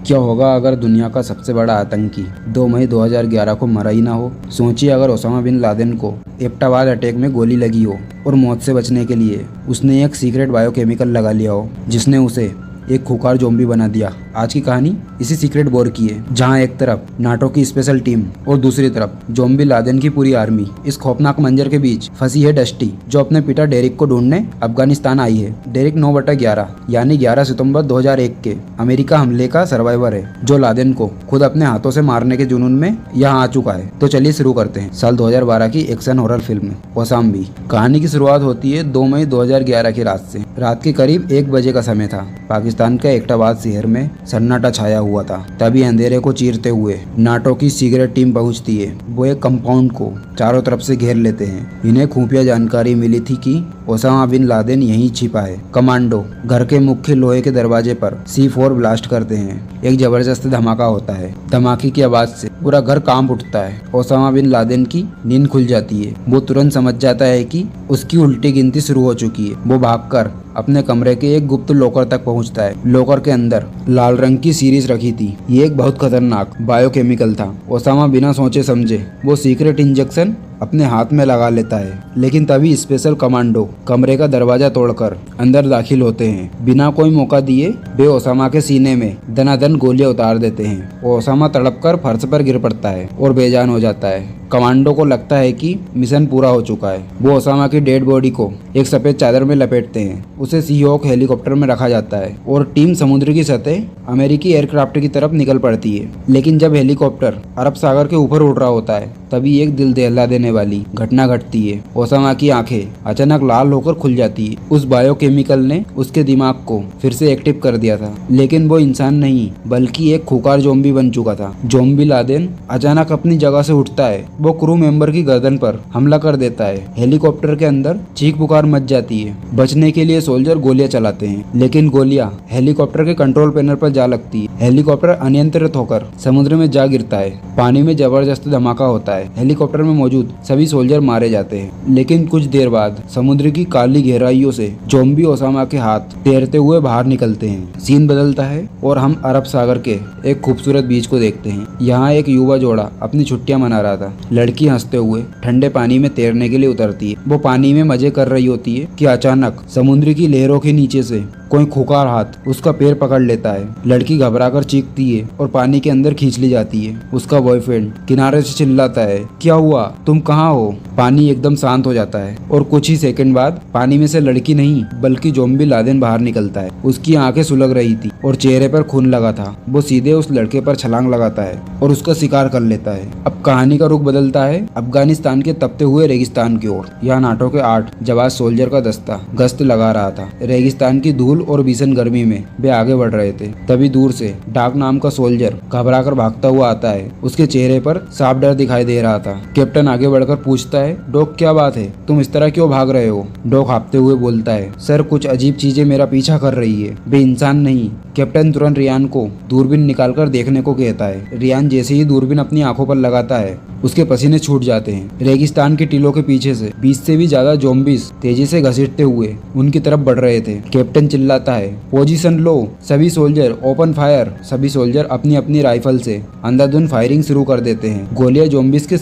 क्या होगा अगर दुनिया का सबसे बड़ा आतंकी 2 मई 2011 को मरा ही ना हो। सोचिए अगर ओसामा बिन लादेन को एबटाबाद अटैक में गोली लगी हो और मौत से बचने के लिए उसने एक सीक्रेट बायोकेमिकल लगा लिया हो जिसने उसे एक खूंखार ज़ॉम्बी बना दिया। आज की कहानी इसी सीक्रेट वॉर की है, जहां एक तरफ नाटो की स्पेशल टीम और दूसरी तरफ ज़ॉम्बी लादेन की पूरी आर्मी। इस खौफनाक मंजर के बीच फंसी है डस्टी, जो अपने पिता डेरिक को ढूंढने अफगानिस्तान आई है। डेरिक 9/11 यानी 11 सितंबर 2001 के अमेरिका हमले का सर्वाइवर है, जो लादेन को खुद अपने हाथों से मारने के जुनून में यहाँ आ चुका है। तो चलिए शुरू करते हैं साल 2012 की एक्शन हॉरर फिल्म ओसामा। कहानी की शुरुआत होती है 2 मई 2011 की रात से। रात के करीब 1 बजे का समय था। पाकिस्तान के एबटाबाद शहर में सन्नाटा छाया हुआ था। तभी अंधेरे को चीरते हुए नाटो की सीक्रेट टीम पहुंचती है। वो एक कंपाउंड को चारों तरफ से घेर लेते हैं। इन्हें खुफिया जानकारी मिली थी कि ओसामा बिन लादेन यहीं छिपा है। कमांडो घर के मुख्य लोहे के दरवाजे पर C4 ब्लास्ट करते हैं। एक जबरदस्त धमाका होता है। धमाके की आवाज से पूरा घर कांप उठता है। ओसामा बिन लादेन की नींद खुल जाती है। वो तुरंत समझ जाता है कि उसकी उल्टी गिनती शुरू हो चुकी है। वो भागकर अपने कमरे के एक गुप्त लॉकर तक पहुंचता है। लॉकर के अंदर लाल रंग की सीरीज रखी थी। ये एक बहुत खतरनाक बायोकेमिकल था। ओसामा बिना सोचे समझे वो सीक्रेट इंजेक्शन अपने हाथ में लगा लेता है, लेकिन तभी स्पेशल कमांडो कमरे का दरवाजा तोड़कर अंदर दाखिल होते हैं। बिना कोई मौका दिए वे ओसामा के सीने में दनादन गोलियां उतार देते हैं। ओसामा तड़पकर फर्श पर गिर पड़ता है और बेजान हो जाता है। कमांडो को लगता है कि मिशन पूरा हो चुका है। वो ओसामा की डेड बॉडी को एक सफेद चादर में लपेटते हैं। उसे सीहॉक हेलीकॉप्टर में रखा जाता है और टीम समुद्र की सतह अमेरिकी एयरक्राफ्ट की तरफ निकल पड़ती है। लेकिन जब हेलीकॉप्टर अरब सागर के ऊपर उड़ रहा होता है, तभी एक दिल दहला देने वाली घटना घटती है। ओसामा की आंखें अचानक लाल होकर खुल जाती है। उस बायोकेमिकल ने उसके दिमाग को फिर से एक्टिव कर दिया था, लेकिन वो इंसान नहीं बल्कि एक खूंखार ज़ॉम्बी बन चुका था। ज़ॉम्बी लादेन अचानक अपनी जगह से उठता है। वो क्रू मेंबर की गर्दन पर हमला कर देता है। हेलीकॉप्टर के अंदर चीख पुकार मच जाती है। बचने के लिए सोल्जर गोलियां चलाते हैं, लेकिन गोलियां हेलीकॉप्टर के कंट्रोल पैनल पर जा लगती है। हेलीकॉप्टर अनियंत्रित होकर समुद्र में जा गिरता है। पानी में जबरदस्त धमाका होता है। हेलीकॉप्टर में मौजूद सभी सोल्जर मारे जाते हैं। लेकिन कुछ देर बाद समुद्र की काली गहराइयों से ज़ॉम्बी ओसामा के हाथ तैरते हुए बाहर निकलते हैं। सीन बदलता है और हम अरब सागर के एक खूबसूरत बीच को देखते हैं। यहाँ एक युवा जोड़ा अपनी छुट्टियां मना रहा था। लड़की हंसते हुए ठंडे पानी में तैरने के लिए उतरती है। वो पानी में मजे कर रही होती है कि अचानक समुद्र की लहरों के नीचे से कोई खूंखार हाथ उसका पैर पकड़ लेता है। लड़की घबराकर चीखती है और पानी के अंदर खींच ली जाती है। उसका बॉयफ्रेंड किनारे से चिल्लाता है, क्या हुआ, तुम कहाँ हो? पानी एकदम शांत हो जाता है और कुछ ही सेकंड बाद पानी में से लड़की नहीं बल्कि ज़ॉम्बी लादेन बाहर निकलता है। उसकी आंखें सुलग रही थी और चेहरे पर खून लगा था। वो सीधे उस लड़के पर छलांग लगाता है और उसका शिकार कर लेता है। अब कहानी का रुख बदलता है अफगानिस्तान के तपते हुए रेगिस्तान की ओर। यहाँ नाटो के 8 जाबाज सोल्जर का दस्ता गश्त लगा रहा था। रेगिस्तान की धूल और भीषण गर्मी में वे आगे बढ़ रहे थे। तभी दूर से डाक नाम का सोल्जर घबराकर भागता हुआ आता है। उसके चेहरे पर साफ डर दिखाई दे रहा था। कैप्टन आगे बढ़कर पूछता है, डॉक क्या बात है, तुम इस तरह क्यों भाग रहे हो? डॉक हाँफते हुए बोलता है, सर कुछ अजीब चीजें मेरा पीछा कर रही है। वे इंसान नहीं। कैप्टन तुरंत रियान को दूरबीन निकालकर देखने को कहता है। रियान जैसे ही दूरबीन अपनी आंखों पर लगाता है, उसके पसीने छूट जाते हैं। रेगिस्तान के टीलों के पीछे से 20 से भी ज्यादा ज़ॉम्बीज तेजी से घसीटते हुए उनकी तरफ बढ़ रहे थे। कैप्टन चिल्लाता है, पोजीशन लो, सभी सोल्जर ओपन फायर। सभी सोल्जर अपनी अपनी राइफल से अंधाधुंध फायरिंग शुरू कर देते हैं। गोलियां ज़ॉम्बीज के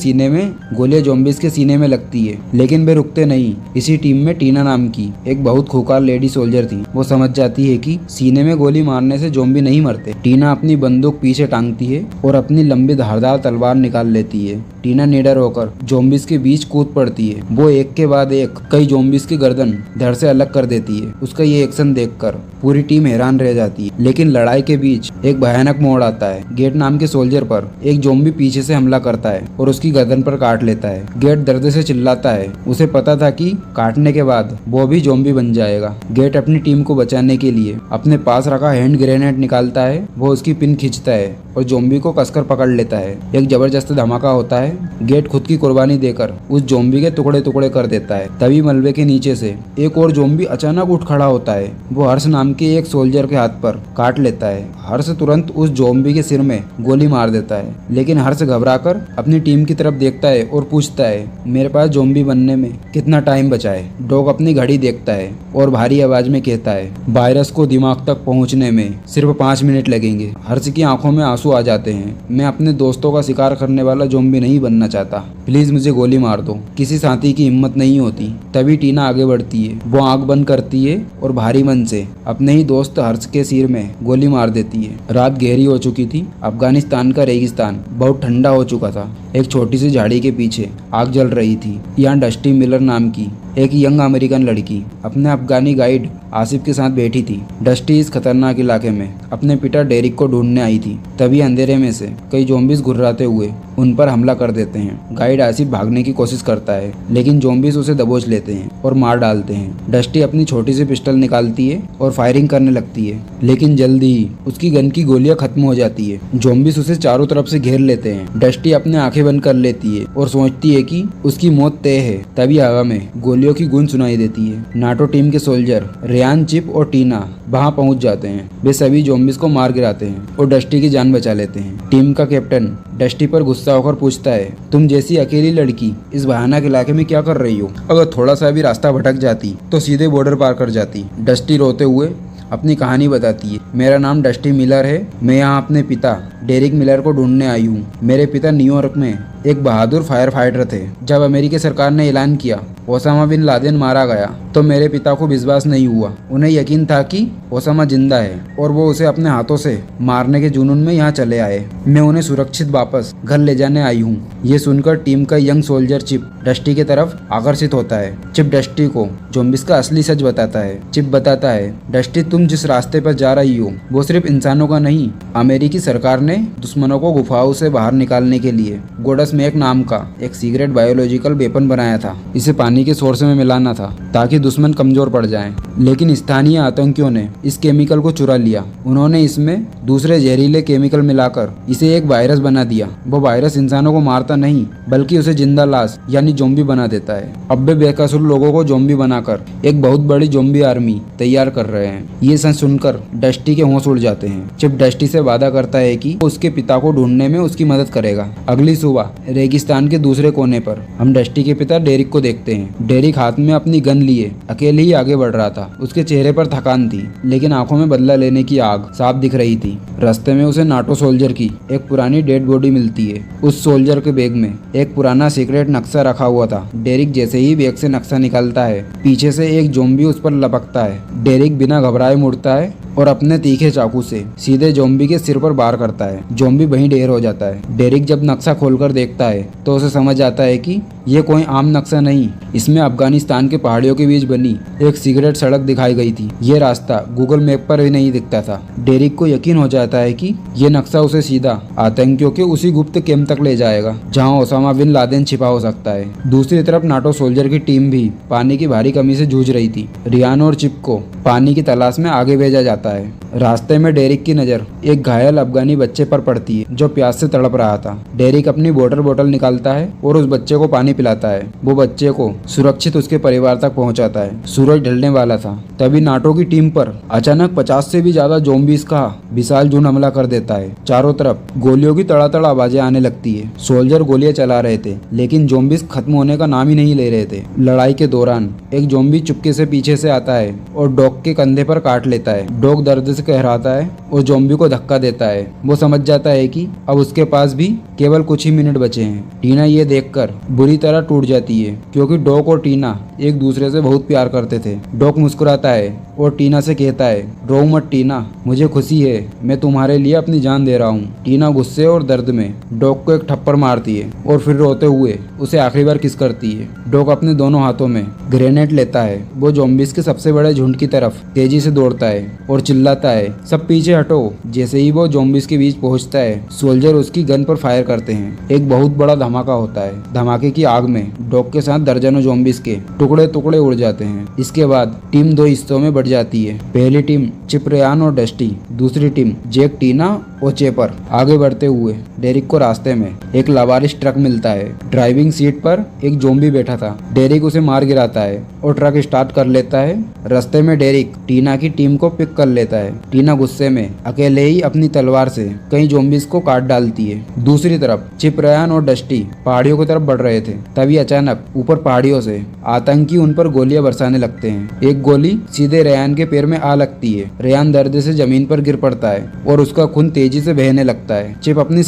सीने में लगती है, लेकिन वे रुकते नहीं। इसी टीम में टीना नाम की एक बहुत खूंखार लेडी सोल्जर थी। वो समझ जाती है कि सीने में गोली मारने से ज़ॉम्बी नहीं मरते। टीना अपनी बंदूक पीछे टांगती है और अपनी लंबी धारदार तलवार निकाल लेती है। टीना निडर होकर ज़ॉम्बीज के बीच कूद पड़ती है। वो एक के बाद एक कई ज़ॉम्बीज की गर्दन धड़ से अलग कर देती है। उसका ये एक्शन देखकर पूरी टीम हैरान रह जाती है। लेकिन लड़ाई के बीच एक भयानक मोड़ आता है। गेट नाम के सोल्जर पर एक ज़ॉम्बी पीछे से हमला करता है और उसकी गर्दन पर काट लेता है। गेट दर्द से चिल्लाता है। उसे पता था कि काटने के बाद वो भी ज़ॉम्बी बन जाएगा। गेट अपनी टीम को बचाने के लिए अपने पास रखा हैंड ग्रेनेड निकालता है। वो उसकी पिन खींचता है और ज़ॉम्बी को कसकर पकड़ लेता है। एक जबरदस्त धमाका होता है है, गेट खुद की कुर्बानी देकर उस जोम्बी के टुकड़े टुकड़े कर देता है। तभी मलबे के नीचे से एक और जोम्बी अचानक उठ खड़ा होता है। वो हर्ष नाम के एक सोल्जर के हाथ पर काट लेता है। हर्ष तुरंत उस जोम्बी के सिर में गोली मार देता है, लेकिन हर्ष घबराकर अपनी टीम की तरफ देखता है और पूछता है, मेरे पास जोम्बी बनने में कितना टाइम बचा है। डॉग अपनी घड़ी देखता है और भारी आवाज में कहता है, वायरस को दिमाग तक पहुंचने में सिर्फ 5 मिनट लगेंगे। हर्ष की आंखों में आंसू आ जाते हैं। मैं अपने दोस्तों का शिकार करने वाला जोम्बी नहीं बनना चाहता, प्लीज मुझे गोली मार दो। किसी साथी की हिम्मत नहीं होती। तभी टीना आगे बढ़ती है। वो आंख बंद करती है और भारी मन से अपने ही दोस्त हर्ष के सिर में गोली मार देती है। रात गहरी हो चुकी थी। अफगानिस्तान का रेगिस्तान बहुत ठंडा हो चुका था। एक छोटी सी झाड़ी के पीछे आग जल रही थी। यहाँ डस्टी मिलर नाम की एक यंग अमेरिकन लड़की अपने अफगानी गाइड आसिफ के साथ बैठी थी। डस्टी इस खतरनाक इलाके में अपने पिता डेरिक को ढूंढने आई थी। तभी अंधेरे में से कई जोम्बिस घुर्राते हुए उन पर हमला कर देते हैं। गाइड आसिफ भागने की कोशिश करता है, लेकिन जोम्बिस उसे दबोच लेते हैं और मार डालते हैं। डस्टी अपनी छोटी सी पिस्टल निकालती है और फायरिंग करने लगती है, लेकिन जल्दी ही उसकी गन की गोलियां खत्म हो जाती है। जोम्बिस उसे चारों तरफ से घेर लेते हैं। डस्टी अपने आंखें बंद कर लेती है और सोचती है कि उसकी मौत तय है। तभी हवा में गोलियों की गूंज सुनाई देती है। नाटो टीम के सोल्जर रेयान, चिप और टीना वहां पहुंच जाते हैं। वे सभी जोम्बिस को मार गिराते हैं और डस्टी की जान बचा लेते हैं। टीम का कैप्टन डस्टी पर गुस्सा होकर पूछता है, तुम जैसी अकेली लड़की इस भयानक इलाके में क्या कर रही हो? अगर थोड़ा सा भी रास्ता भटक जाती तो सीधे बॉर्डर पार कर जाती। डस्टी रोते हुए अपनी कहानी बताती है, मेरा नाम डस्टी मिलर है। मैं यहाँ अपने पिता डेरिक मिलर को ढूंढने आई हूँ। मेरे पिता न्यूयॉर्क में एक बहादुर फायर फाइटर थे। जब अमेरिकी सरकार ने ऐलान किया ओसामा बिन लादेन मारा गया तो मेरे पिता को विश्वास नहीं हुआ। उन्हें यकीन था कि ओसामा जिंदा है और वो उसे अपने हाथों से मारने के जुनून में यहाँ चले आए। मैं उन्हें सुरक्षित वापस घर ले जाने आई हूँ। ये सुनकर टीम का यंग सोल्जर चिप डस्टी की तरफ आकर्षित होता है। चिप डस्टी को जोम्बिस का असली सच बताता है। चिप बताता है, डस्टी तुम जिस रास्ते पर जा रही हो वो सिर्फ इंसानों का नहीं, अमेरिकी सरकार ने दुश्मनों को गुफाओं से बाहर निकालने के लिए गोडस में एक नाम का एक सीक्रेट बायोलॉजिकल वेपन बनाया था। इसे पानी के सोर्स में मिलाना था ताकि दुश्मन कमजोर पड़ जाएं। लेकिन स्थानीय आतंकियों ने इस केमिकल को चुरा लिया। उन्होंने इसमें दूसरे जहरीले केमिकल मिलाकर इसे एक वायरस बना दिया। वो वायरस इंसानों को मारता नहीं बल्कि उसे जिंदा लाश यानी जोम्बी बना देता है। अब वे बेकसूर लोगों को जोम्बी बनाकर एक बहुत बड़ी जोम्बी आर्मी तैयार कर रहे हैं। ये सच सुनकर डस्टी के होश उड़ जाते हैं। चिप डस्टी से वादा करता है कि वो उसके पिता को ढूंढने में उसकी मदद करेगा। अगली सुबह रेगिस्तान के दूसरे कोने पर हम डस्टी के पिता डेरिक को देखते हैं। डेरिक हाथ में अपनी गन लिए अकेले ही आगे बढ़ रहा था। उसके चेहरे पर थकान थी, लेकिन आंखों में बदला लेने की आग साफ दिख रही थी। रास्ते में उसे नाटो सोल्जर की एक पुरानी डेड बॉडी मिलती है। उस सोल्जर के बैग में एक पुराना सीक्रेट नक्शा रखा हुआ था। डेरिक जैसे ही बैग से नक्शा निकालता है, पीछे से एक जोम्बी उस पर लपकता है। डेरिक बिना घबराए मुड़ता है और अपने तीखे चाकू से सीधे जोम्बी के सिर पर वार करता है। जोम्बी वहीं ढेर हो जाता है। डेरिक जब नक्शा खोलकर देखता है तो उसे समझ आता है कि ये कोई आम नक्शा नहीं, इसमें अफगानिस्तान के पहाड़ियों के बीच बनी एक सीक्रेट सड़क दिखाई गई थी। ये रास्ता गूगल मैप पर भी नहीं दिखता था। डेरिक को यकीन हो जाता है कि ये नक्शा उसे सीधा आतंकियों के उसी गुप्त कैंप तक ले जाएगा जहां ओसामा बिन लादेन छिपा हो सकता है। दूसरी तरफ नाटो सोल्जर की टीम भी पानी की भारी कमी से जूझ रही थी। रियान और चिप को पानी की तलाश में आगे भेजा जाता है। रास्ते में डेरिक की नजर एक घायल अफगानी बच्चे पर पड़ती है जो प्यास से तड़प रहा था। डेरिक अपनी वाटर बोतल निकालता है और उस बच्चे को पानी पिलाता है। वो बच्चे को सुरक्षित उसके परिवार तक पहुंचाता है। सूरज ढलने वाला था। तभी नाटो की टीम पर अचानक 50 से भी ज्यादा जोम्बीज का विशाल झुंड हमला कर देता है। चारों तरफ गोलियों की तड़ातड़ आवाजें आने लगती है। सोल्जर गोलियां चला रहे थे, लेकिन जोम्बीज खत्म होने का नाम ही नहीं ले रहे थे। लड़ाई के दौरान एक जोम्बी चुपके से पीछे से आता है और डॉग के कंधे पर काट लेता है। डॉग दर्द से कहराता है और जोम्बी को धक्का देता है। वो समझ जाता है कि अब उसके पास भी केवल कुछ ही मिनट बचे हैं। टीना ये देखकर बुरी तरह टूट जाती है, क्योंकि डॉग और टीना एक दूसरे से बहुत प्यार करते थे। डॉग मुस्कुराता है और टीना से कहता है, रो मत टीना, मुझे खुशी है, मैं तुम्हारे लिए अपनी जान दे रहा हूँ। टीना गुस्से और दर्द में डॉग को एक थप्पड़ मारती है और फिर रोते हुए उसे आखिरी बार किस करती है। डॉग अपने दोनों हाथों में ग्रेनेड लेता है। वो जोम्बिस के सबसे बड़े झुंड की तरफ तेजी से दौड़ता है और चिल्लाता है, सब पीछे हटो। जैसे ही वो जोम्बिस के बीच पहुंचता है, सोल्जर उसकी गन पर फायर करते हैं। एक बहुत बड़ा धमाका होता है। धमाके की आग में डॉग के साथ दर्जनों जोम्बिस के टुकड़े टुकड़े उड़ जाते हैं। इसके बाद टीम 2 हिस्सों में बढ़ जाती है। पहली टीम चिप, रेयान और डस्टी, दूसरी टीम जैक, टीना और चेपर आगे बढ़ते हुए डेरिक को रास्ते में एक लावारिश ट्रक मिलता है। ड्राइविंग सीट पर एक ज़ॉम्बी बैठा था। डेरिक उसे मार गिराता है और ट्रक स्टार्ट कर लेता है। रास्ते में डेरिक टीना की टीम को पिक कर लेता है। टीना गुस्से में अकेले ही अपनी तलवार से कई ज़ॉम्बीज को काट डालती है। दूसरी तरफ चिप, रेयान और डस्टी पहाड़ियों की तरफ बढ़ रहे थे। तभी अचानक ऊपर पहाड़ियों से आतंकी उन पर गोलियां बरसाने लगते हैं। एक गोली सीधे रेयान के पैर में आ लगती है। रेयान दर्द से जमीन पर गिर पड़ता है और उसका खून तेजी से बहने लगता है। चिप अपनी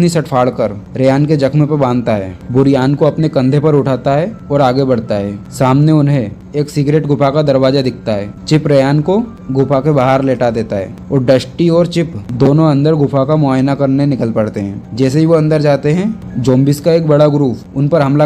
शर्ट फाड़कर रेयान के जख्म पर बांधता है। वो रेयान को अपने कंधे पर उठाता है और आगे बढ़ता है। सामने उन्हें एक सीक्रेट गुफा का दरवाजा दिखता है। चिप रेयान को गुफा के बाहर लेटा देता है और डस्टी और चिप दोनों अंदर गुफा का मुआयना करने निकल पड़ते हैं। जैसे ही वो अंदर जाते हैं, ज़ॉम्बीज का एक बड़ा ग्रुप उन पर हमला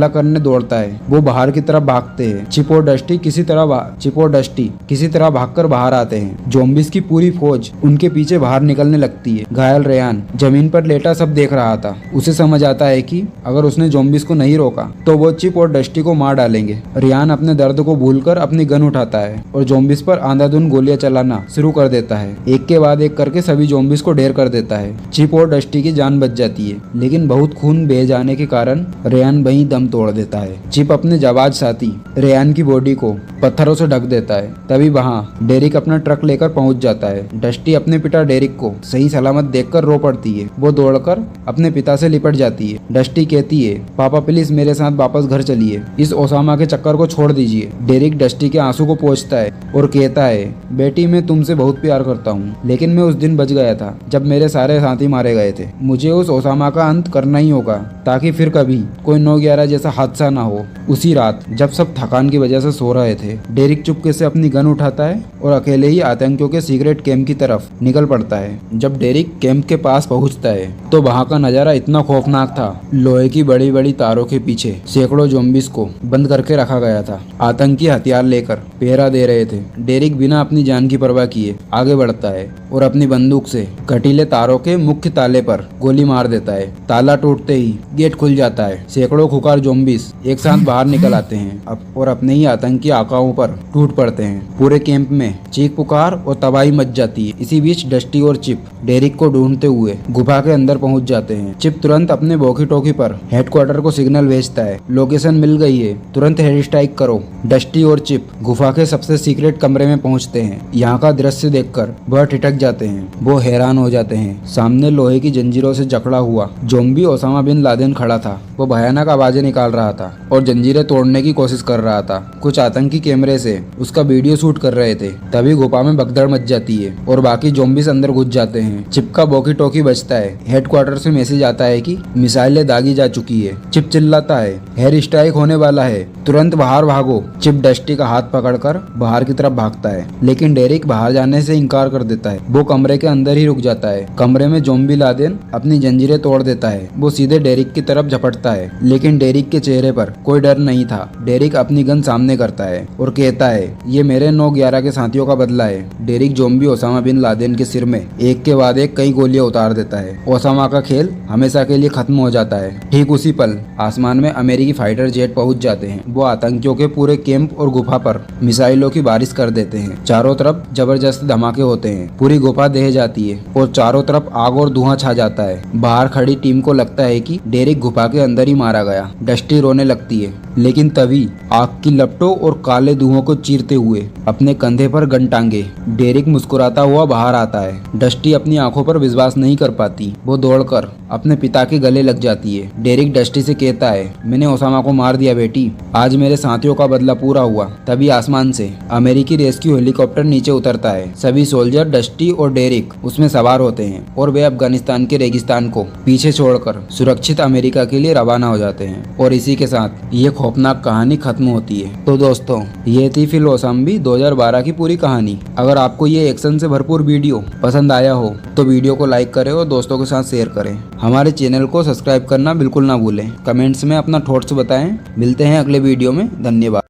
करने दौड़ता है। वो बाहर की तरफ भागते हैं। चिप और डस्टी किसी तरह भागकर बाहर आते हैं। ज़ॉम्बीज की पूरी फौज उनके पीछे बाहर निकलने लगती है। घायल रेयान जमीन पर लेटा सब देख रहा था। उसे समझ आता है कि अगर उसने ज़ॉम्बीज को नहीं रोका तो वो चिप और डस्टी को मार डालेंगे। रेयान अपने दर्द को भूलकर अपनी गन उठाता है और ज़ॉम्बीज पर आंधाधुंध गोलियां चलाना शुरू कर देता है। एक के बाद एक करके सभी ज़ॉम्बीज को ढेर कर देता है। चिप और डस्टी की जान बच जाती है, लेकिन बहुत खून बह जाने के कारण रेयान वहीं दम तोड़ देता है। चिप अपने जाबाज साथी रेयान की बॉडी को पत्थरों से ढक देता है। तभी वहाँ डेरिक अपना ट्रक लेकर पहुंच जाता है। डस्टी अपने पिता डेरिक को सही सलामत देखकर रो पड़ती है। वो दौड़कर अपने पिता से लिपट जाती है। डस्टी कहती है, पापा प्लीज मेरे साथ वापस घर चलिए, इस ओसामा के चक्कर को छोड़ दीजिए। डेरिक डस्टी के आंसू को पोंछता है और कहता है, बेटी मैं तुमसे बहुत प्यार करता हूँ, लेकिन मैं उस दिन बच गया था जब मेरे सारे साथी मारे गए थे। मुझे उस ओसामा का अंत करना ही होगा ताकि फिर कभी कोई 9/11 जैसा हादसा ना हो। उसी रात जब सब थकान की वजह से सो रहे थे, डेरिक चुपके से अपनी गन उठाता है और अकेले ही आतंकियों के सीक्रेट कैंप की तरफ निकल पड़ता है। जब डेरिक कैंप के पास पहुंचता है तो वहाँ का नजारा इतना खौफनाक था। लोहे की बड़ी बड़ी तारों के पीछे सैकड़ों ज़ॉम्बीज को बंद करके रखा गया था। आतंकी हथियार लेकर पहरा दे रहे थे। डेरिक बिना अपनी जान की परवाह किए आगे बढ़ता है और अपनी बंदूक से कटीले तारों के मुख्य ताले पर गोली मार देता है। ताला टूटते ही गेट खुल जाता है। सैकड़ों खुकार ज़ॉम्बीज एक साथ बाहर निकल आते हैं और अपने ही आतंकी आकाओं पर टूट पड़ते हैं। पूरे कैंप में चीख पुकार और तबाही मच जाती है। इसी बीच डस्टी और चिप डेरिक को ढूंढते हुए गुफा के अंदर पहुंच जाते हैं। चिप तुरंत अपने वॉकी टॉकी पर हेडक्वार्टर को सिग्नल भेजता है, लोकेशन मिल गई है, तुरंत हेड स्ट्राइक करो। डस्टी और चिप गुफा के सबसे सीक्रेट कमरे में पहुंचते हैं। यहाँ का दृश्य देखकर वह ठिठक जाते हैं। वो हैरान हो जाते हैं। सामने लोहे की जंजीरों से जकड़ा हुआ ज़ॉम्बी ओसामा बिन लादेन खड़ा था। वो भयानक आवाजें निकाल रहा था और जंजीरें तोड़ने की कोशिश कर रहा था। कुछ आतंकी कैमरे से उसका वीडियो शूट कर रहे थे। तभी गुफा में भगदड़ मच जाती है और बाकी ज़ॉम्बीज अंदर घुस जाते हैं। चिप का वॉकी टॉकी बजता है। हेडक्वार्टर से मैसेज आता है कि मिसाइलें दागी जा चुकी है। चिप चिल्लाता है, हेयर स्ट्राइक होने वाला है, तुरंत बाहर भागो। चिप डस्टी का हाथ पकड़कर बाहर की तरफ भागता है, लेकिन डेरिक बाहर जाने से इनकार कर देता है। वो कमरे के अंदर ही रुक जाता है। कमरे में ज़ॉम्बी लादेन अपनी जंजीरें तोड़ देता है। वो सीधे डेरिक की तरफ झपटता है, लेकिन डेरिक के चेहरे पर कोई डर नहीं था। डेरिक अपनी गन सामने करता है और कहता है, ये मेरे 9/11 के साथियों का बदला है। Derrick zombie Osama bin Laden के सिर में एक के बाद एक कई गोलियां उतार देता है। ओसामा का खेल हमेशा के लिए खत्म हो जाता है। ठीक उसी पल आसमान में अमेरिकी फाइटर जेट पहुंच जाते हैं। वो आतंकियों के पूरे कैंप और गुफा पर मिसाइलों की बारिश कर देते हैं। चारों तरफ जबरदस्त धमाके होते हैं। पूरी गुफा दह जाती है और चारों तरफ आग और धुआं छा जाता है। बाहर खड़ी टीम को लगता है कि डेरिक गुफा के अंदर ही मारा गया। डस्टी रोने लगती है, लेकिन तभी आग की लपटों और काले धुओं को चीरते हुए अपने कंधे पर गन टांगे डेरिक मुस्कुराता हुआ बाहर आता है। डस्टी अपनी आंखों पर विश्वास नहीं कर पाती। वो दौड़कर अपने पिता के गले लग जाती है। डेरिक डस्टी से कहता है, मैंने ओसामा को मार दिया बेटी, आज मेरे साथियों का बदला पूरा हुआ। तभी आसमान से अमेरिकी रेस्क्यू हेलीकॉप्टर नीचे उतरता है। सभी सोल्जर डस्टी और डेरिक उसमें सवार होते हैं और वे अफगानिस्तान के रेगिस्तान को पीछे छोड़कर सुरक्षित अमेरिका के लिए रवाना हो जाते हैं। और इसी के साथ ये खौफनाक कहानी खत्म होती है। तो दोस्तों, ये थी फिल ओसामा 2012 की पूरी कहानी। अगर आपको ये एक्शन से भरपूर वीडियो पसंद आया हो तो वीडियो को लाइक करें और दोस्तों के साथ शेयर करें। हमारे चैनल को सब्सक्राइब करना बिल्कुल ना भूलें। कमेंट्स में अपना थॉट्स बताएं। मिलते हैं अगले वीडियो में। धन्यवाद।